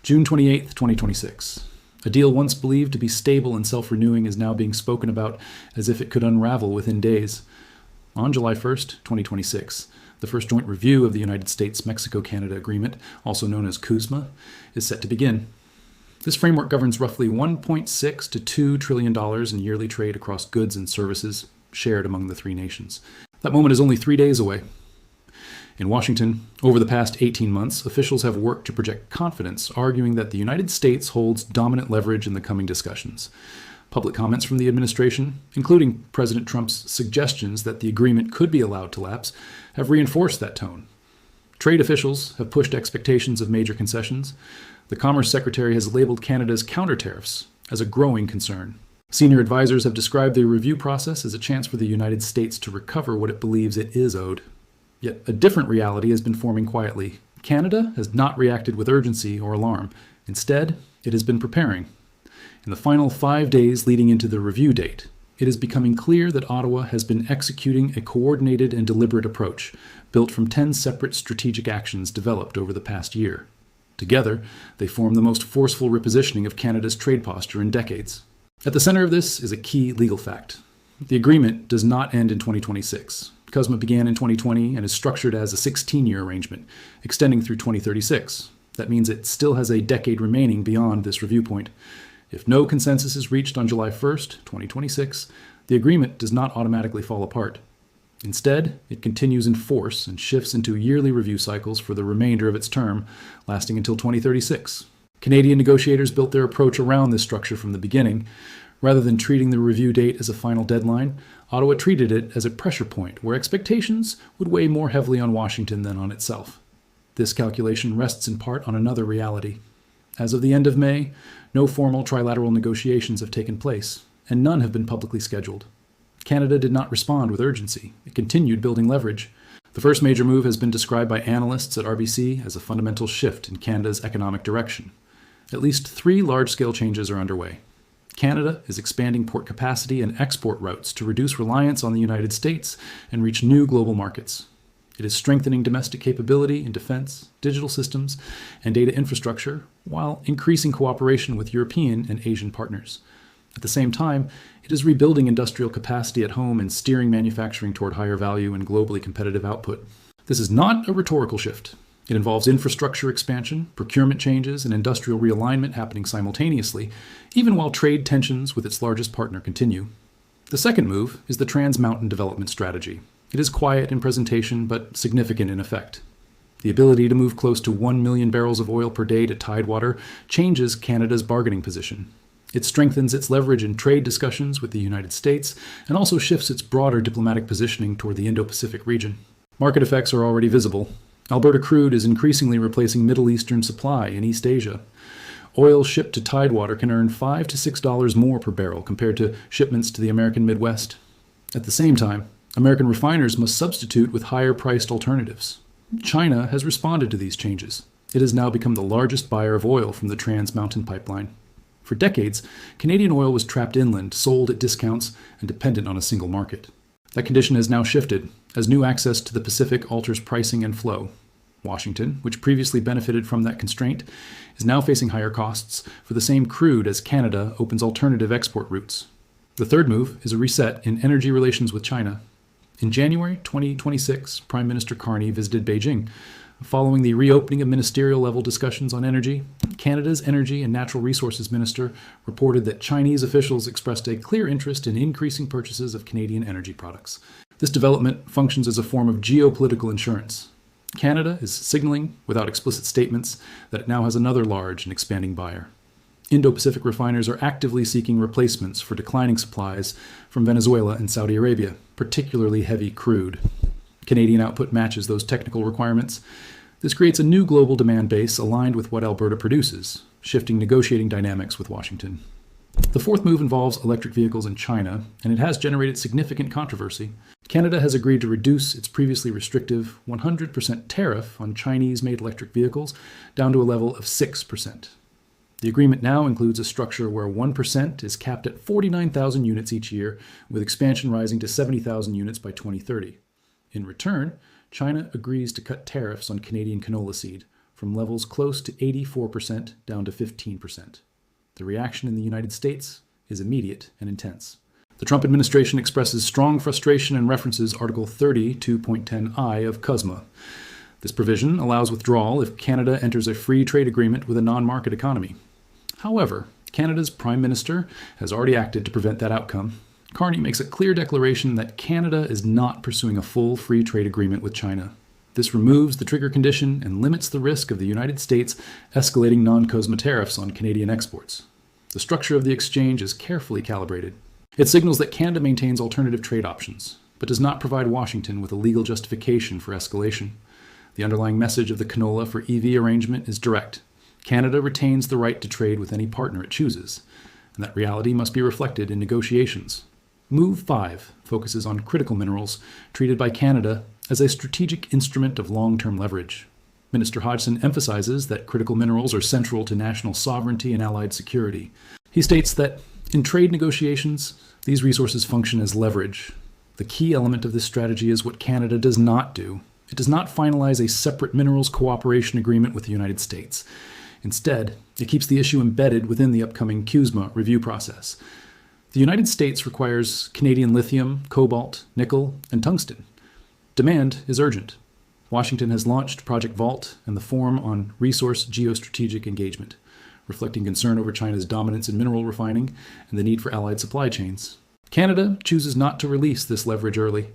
June 28th, 2026. A deal once believed to be stable and self-renewing is now being spoken about as if it could unravel within days. On July 1st, 2026, the first joint review of the United States-Mexico-Canada Agreement, also known as Cusma, is set to begin. This framework governs roughly $1.6 to $2 trillion in yearly trade across goods and services shared among the three nations. That moment is only 3 days away. In Washington, over the past 18 months, officials have worked to project confidence, arguing that the United States holds dominant leverage in the coming discussions. Public comments from the administration, including President Trump's suggestions that the agreement could be allowed to lapse, have reinforced that tone. Trade officials have pushed expectations of major concessions. The Commerce Secretary has labeled Canada's counter-tariffs as a growing concern. Senior advisors have described the review process as a chance for the United States to recover what it believes it is owed. Yet a different reality has been forming quietly. Canada has not reacted with urgency or alarm. Instead, it has been preparing. In the final 5 days leading into the review date, it is becoming clear that Ottawa has been executing a coordinated and deliberate approach, built from 10 separate strategic actions developed over the past year. Together, they form the most forceful repositioning of Canada's trade posture in decades. At the center of this is a key legal fact. The agreement does not end in 2026. Cusma began in 2020 and is structured as a 16-year arrangement, extending through 2036. That means it still has a decade remaining beyond this review point. If no consensus is reached on July 1st, 2026, the agreement does not automatically fall apart. Instead, it continues in force and shifts into yearly review cycles for the remainder of its term, lasting until 2036. Canadian negotiators built their approach around this structure from the beginning. Rather than treating the review date as a final deadline, Ottawa treated it as a pressure point where expectations would weigh more heavily on Washington than on itself. This calculation rests in part on another reality. As of the end of May, no formal trilateral negotiations have taken place, and none have been publicly scheduled. Canada did not respond with urgency. It continued building leverage. The first major move has been described by analysts at RBC as a fundamental shift in Canada's economic direction. At least 3 large-scale changes are underway. Canada is expanding port capacity and export routes to reduce reliance on the United States and reach new global markets. It is strengthening domestic capability in defense, digital systems, and data infrastructure, while increasing cooperation with European and Asian partners. At the same time, it is rebuilding industrial capacity at home and steering manufacturing toward higher value and globally competitive output. This is not a rhetorical shift. It involves infrastructure expansion, procurement changes, and industrial realignment happening simultaneously, even while trade tensions with its largest partner continue. The second move is the Trans-Mountain Development Strategy. It is quiet in presentation, but significant in effect. The ability to move close to 1 million barrels of oil per day to Tidewater changes Canada's bargaining position. It strengthens its leverage in trade discussions with the United States and also shifts its broader diplomatic positioning toward the Indo-Pacific region. Market effects are already visible. Alberta crude is increasingly replacing Middle Eastern supply in East Asia. Oil shipped to Tidewater can earn $5 to $6 more per barrel compared to shipments to the American Midwest. At the same time, American refiners must substitute with higher-priced alternatives. China has responded to these changes. It has now become the largest buyer of oil from the Trans-Mountain Pipeline. For decades, Canadian oil was trapped inland, sold at discounts, and dependent on a single market. That condition has now shifted, as new access to the Pacific alters pricing and flow. Washington, which previously benefited from that constraint, is now facing higher costs for the same crude as Canada opens alternative export routes. The third move is a reset in energy relations with China. In January 2026, Prime Minister Carney visited Beijing. Following the reopening of ministerial-level discussions on energy, Canada's Energy and Natural Resources Minister reported that Chinese officials expressed a clear interest in increasing purchases of Canadian energy products. This development functions as a form of geopolitical insurance. Canada is signaling, without explicit statements, that it now has another large and expanding buyer. Indo-Pacific refiners are actively seeking replacements for declining supplies from Venezuela and Saudi Arabia, particularly heavy crude. Canadian output matches those technical requirements. This creates a new global demand base aligned with what Alberta produces, shifting negotiating dynamics with Washington. The fourth move involves electric vehicles in China, and it has generated significant controversy. Canada has agreed to reduce its previously restrictive 100% tariff on Chinese-made electric vehicles down to a level of 6%. The agreement now includes a structure where 1% is capped at 49,000 units each year, with expansion rising to 70,000 units by 2030. In return, China agrees to cut tariffs on Canadian canola seed from levels close to 84% down to 15%. The reaction in the United States is immediate and intense. The Trump administration expresses strong frustration and references Article 30, 2.10I of Cusma. This provision allows withdrawal if Canada enters a free trade agreement with a non-market economy. However, Canada's Prime Minister has already acted to prevent that outcome. Carney makes a clear declaration that Canada is not pursuing a full free trade agreement with China. This removes the trigger condition and limits the risk of the United States escalating non-Cusma tariffs on Canadian exports. The structure of the exchange is carefully calibrated. It signals that Canada maintains alternative trade options, but does not provide Washington with a legal justification for escalation. The underlying message of the canola for EV arrangement is direct. Canada retains the right to trade with any partner it chooses, and that reality must be reflected in negotiations. Move 5 focuses on critical minerals treated by Canada as a strategic instrument of long-term leverage. Minister Hodgson emphasizes that critical minerals are central to national sovereignty and allied security. He states that in trade negotiations, these resources function as leverage. The key element of this strategy is what Canada does not do. It does not finalize a separate minerals cooperation agreement with the United States. Instead, it keeps the issue embedded within the upcoming Cusma review process. The United States requires Canadian lithium, cobalt, nickel, and tungsten. Demand is urgent. Washington has launched Project Vault and the Forum on Resource Geostrategic Engagement, reflecting concern over China's dominance in mineral refining and the need for allied supply chains. Canada chooses not to release this leverage early.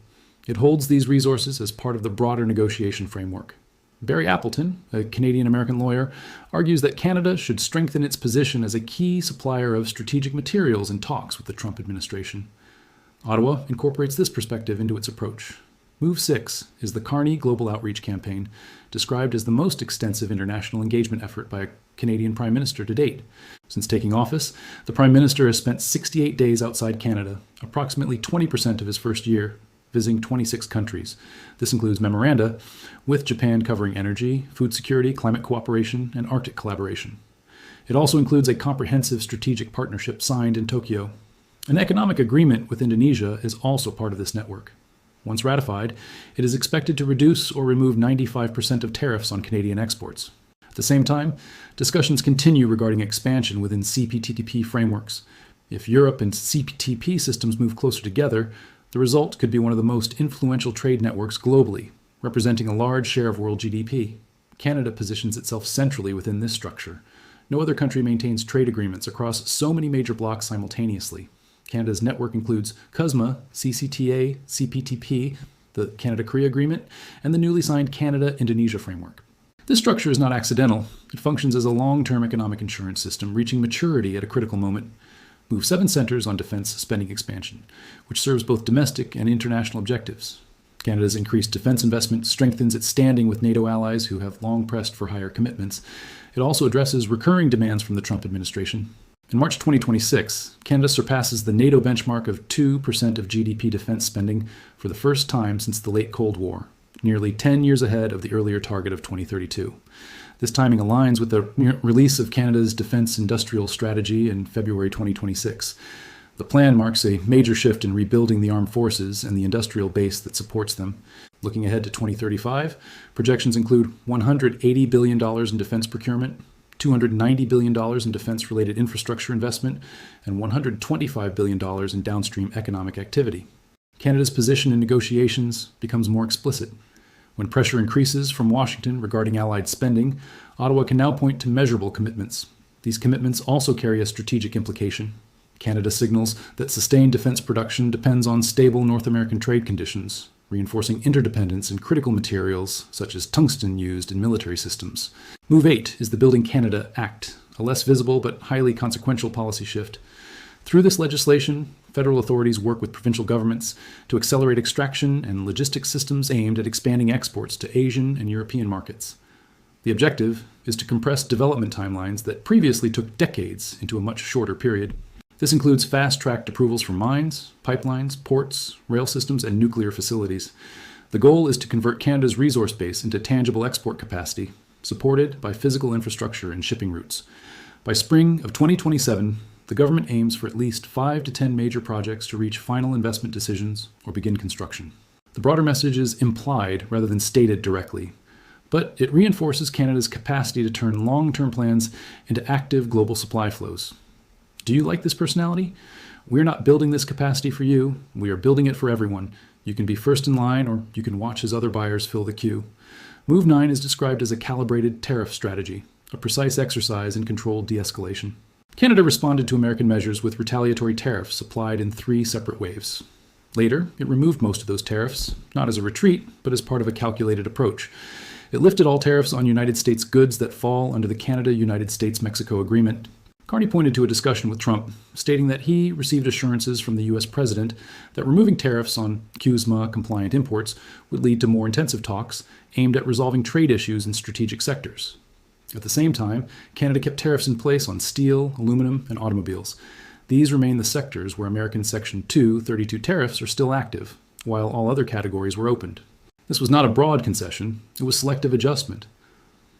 It holds these resources as part of the broader negotiation framework. Barry Appleton, a Canadian-American lawyer, argues that Canada should strengthen its position as a key supplier of strategic materials in talks with the Trump administration. Ottawa incorporates this perspective into its approach. Move 6 is the Carney Global Outreach Campaign, described as the most extensive international engagement effort by a Canadian Prime Minister to date. Since taking office, the Prime Minister has spent 68 days outside Canada, approximately 20% of his first year, visiting 26 countries. This includes memoranda with Japan covering energy, food security, climate cooperation, and Arctic collaboration. It also includes a comprehensive strategic partnership signed in Tokyo. An economic agreement with Indonesia is also part of this network. Once ratified, it is expected to reduce or remove 95% of tariffs on Canadian exports. At the same time, discussions continue regarding expansion within CPTPP frameworks. If Europe and CPTPP systems move closer together, the result could be one of the most influential trade networks globally, representing a large share of world GDP. Canada positions itself centrally within this structure. No other country maintains trade agreements across so many major blocs simultaneously. Canada's network includes Cusma, CCTA, CPTP, the Canada-Korea Agreement, and the newly signed Canada-Indonesia Framework. This structure is not accidental. It functions as a long-term economic insurance system reaching maturity at a critical moment. Move 7 centers on defense spending expansion, which serves both domestic and international objectives. Canada's increased defense investment strengthens its standing with NATO allies who have long pressed for higher commitments. It also addresses recurring demands from the Trump administration. In March 2026, Canada surpasses the NATO benchmark of 2% of GDP defense spending for the first time since the late Cold War, nearly 10 years ahead of the earlier target of 2032. This timing aligns with the release of Canada's Defence Industrial Strategy in February 2026. The plan marks a major shift in rebuilding the armed forces and the industrial base that supports them. Looking ahead to 2035, projections include $180 billion in defense procurement, $290 billion in defense-related infrastructure investment, and $125 billion in downstream economic activity. Canada's position in negotiations becomes more explicit. When pressure increases from Washington regarding allied spending, Ottawa can now point to measurable commitments. These commitments also carry a strategic implication. Canada signals that sustained defense production depends on stable North American trade conditions, reinforcing interdependence in critical materials such as tungsten used in military systems. Move 8 is the Building Canada Act, a less visible but highly consequential policy shift. Through this legislation, federal authorities work with provincial governments to accelerate extraction and logistics systems aimed at expanding exports to Asian and European markets. The objective is to compress development timelines that previously took decades into a much shorter period. This includes fast-tracked approvals for mines, pipelines, ports, rail systems, and nuclear facilities. The goal is to convert Canada's resource base into tangible export capacity, supported by physical infrastructure and shipping routes. By spring of 2027, the government aims for at least 5 to 10 major projects to reach final investment decisions or begin construction. The broader message is implied rather than stated directly. but it reinforces Canada's capacity to turn long-term plans into active global supply flows. Do you like this personality? We're not building this capacity for you. We are building it for everyone. You can be first in line, or you can watch as other buyers fill the queue. Move 9 is described as a calibrated tariff strategy, a precise exercise in controlled de-escalation. Canada responded to American measures with retaliatory tariffs applied in 3 separate waves. Later, it removed most of those tariffs, not as a retreat, but as part of a calculated approach. It lifted all tariffs on United States goods that fall under the Canada-United States-Mexico Agreement. Carney pointed to a discussion with Trump, stating that he received assurances from the U.S. president that removing tariffs on Cusma-compliant imports would lead to more intensive talks aimed at resolving trade issues in strategic sectors. At the same time, Canada kept tariffs in place on steel, aluminum, and automobiles. These remain the sectors where American Section 232 tariffs are still active, while all other categories were opened. This was not a broad concession, it was selective adjustment.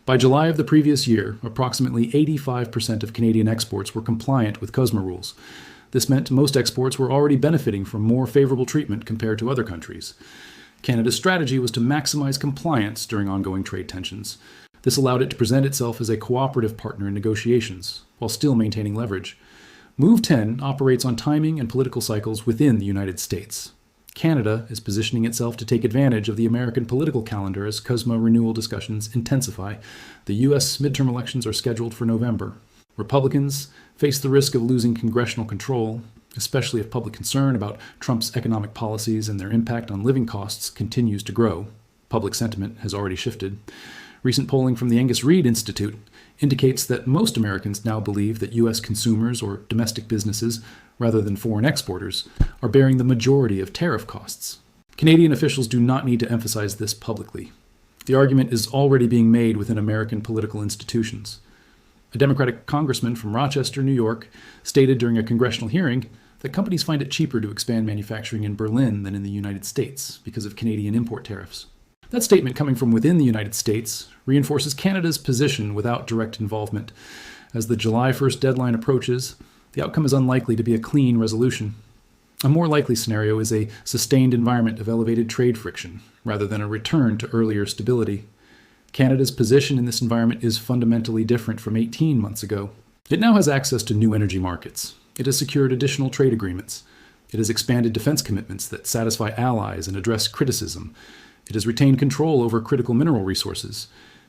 By July of the previous year, approximately 85% of Canadian exports were compliant with Cusma rules. This meant most exports were already benefiting from more favorable treatment compared to other countries. Canada's strategy was to maximize compliance during ongoing trade tensions. This allowed it to present itself as a cooperative partner in negotiations, while still maintaining leverage. Move 10 operates on timing and political cycles within the United States. Canada is positioning itself to take advantage of the American political calendar as Cusma renewal discussions intensify. The U.S. midterm elections are scheduled for November. Republicans face the risk of losing congressional control, especially if public concern about Trump's economic policies and their impact on living costs continues to grow. Public sentiment has already shifted. Recent polling from the Angus Reid Institute indicates that most Americans now believe that U.S. consumers or domestic businesses, rather than foreign exporters, are bearing the majority of tariff costs. Canadian officials do not need to emphasize this publicly. The argument is already being made within American political institutions. A Democratic congressman from Rochester, New York, stated during a congressional hearing that companies find it cheaper to expand manufacturing in Berlin than in the United States because of Canadian import tariffs. That statement, coming from within the United States, reinforces Canada's position without direct involvement. As the July 1st deadline approaches, the outcome is unlikely to be a clean resolution. A more likely scenario is a sustained environment of elevated trade friction, rather than a return to earlier stability. Canada's position in this environment is fundamentally different from 18 months ago. It now has access to new energy markets. It has secured additional trade agreements. It has expanded defense commitments that satisfy allies and address criticism. It has retained control over critical mineral resources.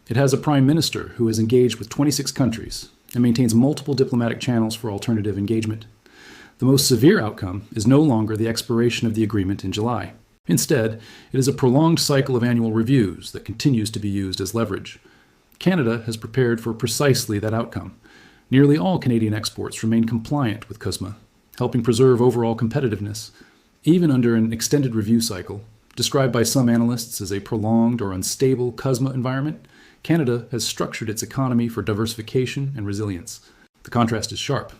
It has a prime minister who has engaged with 26 countries and maintains multiple diplomatic channels for alternative engagement. The most severe outcome is no longer the expiration of the agreement in July. Instead, it is a prolonged cycle of annual reviews that continues to be used as leverage. Canada has prepared for precisely that outcome. Nearly all Canadian exports remain compliant with Cusma, helping preserve overall competitiveness. Even under an extended review cycle, described by some analysts as a prolonged or unstable Cusma environment, Canada has structured its economy for diversification and resilience. The contrast is sharp.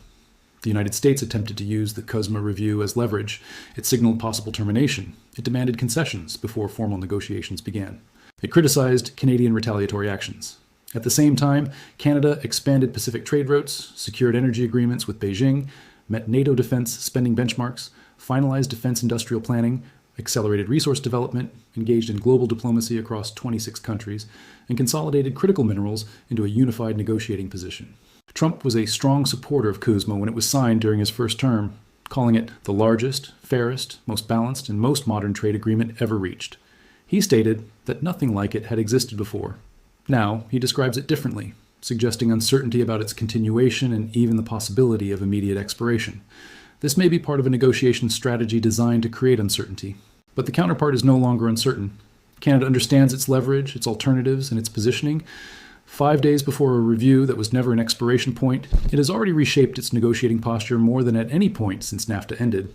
The United States attempted to use the Cusma review as leverage. It signaled possible termination. It demanded concessions before formal negotiations began. It criticized Canadian retaliatory actions. At the same time, Canada expanded Pacific trade routes, secured energy agreements with Beijing, met NATO defense spending benchmarks, finalized defense industrial planning, accelerated resource development, engaged in global diplomacy across 26 countries, and consolidated critical minerals into a unified negotiating position. Trump was a strong supporter of Cusma when it was signed during his first term, calling it the largest, fairest, most balanced, and most modern trade agreement ever reached. He stated that nothing like it had existed before. Now, he describes it differently, suggesting uncertainty about its continuation and even the possibility of immediate expiration. This may be part of a negotiation strategy designed to create uncertainty. But the counterpart is no longer uncertain. Canada understands its leverage, its alternatives, and its positioning. 5 days before a review that was never an expiration point, it has already reshaped its negotiating posture more than at any point since NAFTA ended.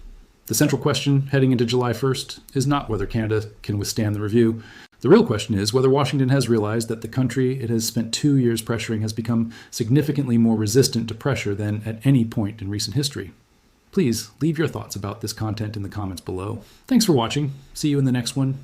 The central question heading into July 1st is not whether Canada can withstand the review. The real question is whether Washington has realized that the country it has spent 2 years pressuring has become significantly more resistant to pressure than at any point in recent history. Please leave your thoughts about this content in the comments below. Thanks for watching. See you in the next one.